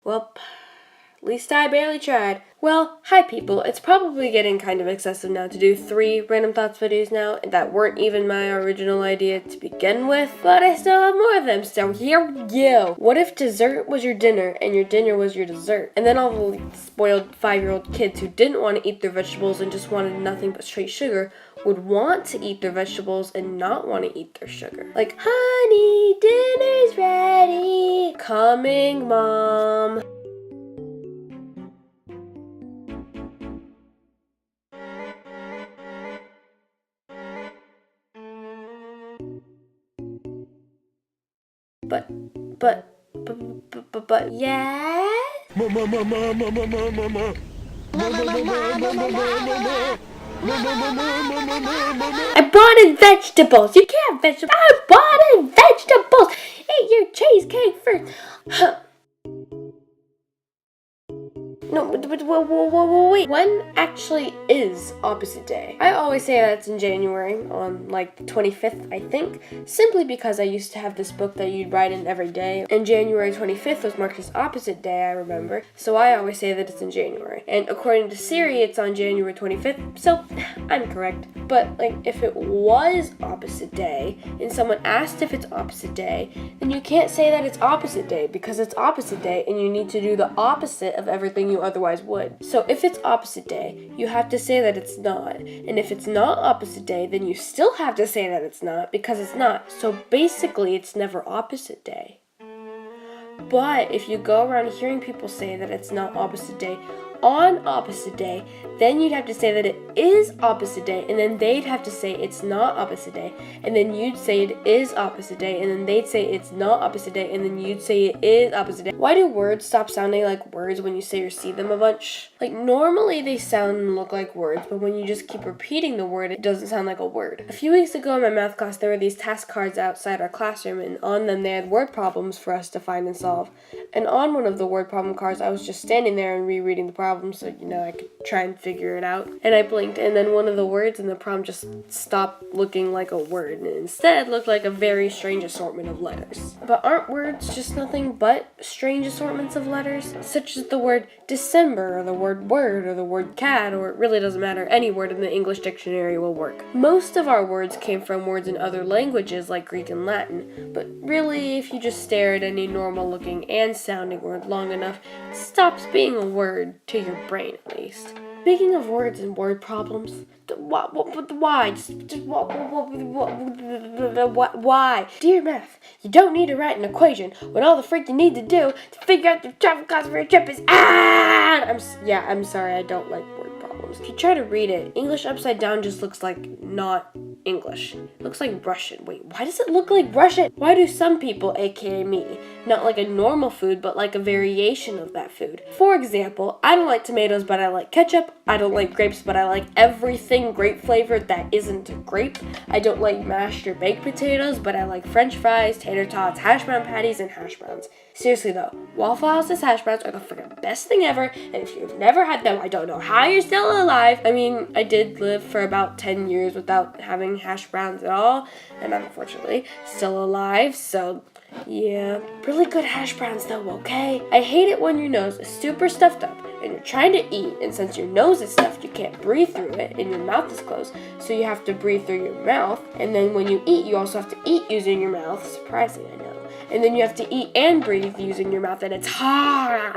Well, at least I barely tried. Well, hi people. It's probably getting kind of excessive now to do 3 random thoughts videos now that weren't even my original idea to begin with, but I still have more of them, so here we go. What if dessert was your dinner and your dinner was your dessert? And then all the spoiled 5-year-old kids who didn't want to eat their vegetables and just wanted nothing but straight sugar would want to eat their vegetables and not want to eat their sugar. Like, honey, dinner's ready. Coming, Mom. But, yeah? I brought in vegetables. You can't have vegetables. I brought in vegetables. Eat your cheesecake first. No, but wait. When actually is opposite day? I always say that's in January, on like the 25th, I think, simply because I used to have this book that you'd write in every day, and January 25th was marked as opposite day, I remember, so I always say that it's in January. And according to Siri, it's on January 25th, so I'm correct. But, like, if it was opposite day, and someone asked if it's opposite day, then you can't say that it's opposite day, because it's opposite day, and you need to do the opposite of everything you otherwise would. So if it's opposite day, you have to say that it's not. And if it's not opposite day, then you still have to say that it's not, because it's not. So basically, it's never opposite day. But if you go around hearing people say that it's not opposite day on opposite day, then you'd have to say that it is opposite day, and then they'd have to say it's not opposite day, and then you'd say it is opposite day, and then they'd say it's not opposite day, and then you'd say it is opposite day. Why do words stop sounding like words when you say or see them a bunch? Like, normally they sound and look like words, but when you just keep repeating the word, it doesn't sound like a word. A few weeks ago in my math class, there were these task cards outside our classroom, and on them they had word problems for us to find and solve. And on one of the word problem cards, I was just standing there and rereading the problem so, I could try and figure it out. And I blinked, and then one of the words in the problem just stopped looking like a word, and instead looked like a very strange assortment of letters. But aren't words just nothing but strange assortments of letters? Such as the word December, or the word word, or the word cat, or it really doesn't matter, any word in the English dictionary will work. Most of our words came from words in other languages like Greek and Latin, but really, if you just stare at any normal looking and sounding word long enough, it stops being a word, to your brain at least. Speaking of words and word problems, why? Why? Dear math, you don't need to write an equation when all the freak you need to do to figure out the travel cost for your trip is I'm sorry, I don't like word problems. If you try to read it, English upside down just looks like not English. It looks like Russian. Wait, why does it look like Russian? Why do some people, aka me, not like a normal food, but like a variation of that food? For example, I don't like tomatoes, but I like ketchup. I don't like grapes, but I like everything grape flavored that isn't a grape. I don't like mashed or baked potatoes, but I like french fries, tater tots, hash brown patties, and hash browns. Seriously though, Waffle House's hash browns are the freaking best thing ever, and if you've never had them, I don't know how you're still alive. I mean, I did live for about 10 years without having hash browns at all, and I'm unfortunately still alive, so yeah. Really good hash browns though, okay? I hate it when your nose is super stuffed up and you're trying to eat, and since your nose is stuffed, you can't breathe through it and your mouth is closed, so you have to breathe through your mouth, and then when you eat, you also have to eat using your mouth. Surprising, I know. And then you have to eat and breathe using your mouth, and it's hard.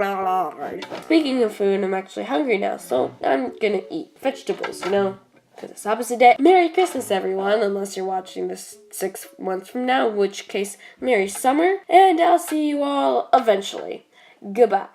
Speaking of food, I'm actually hungry now, so I'm gonna eat vegetables, because it's opposite day. Merry Christmas, everyone, unless you're watching this 6 months from now, in which case, Merry Summer, and I'll see you all eventually. Goodbye.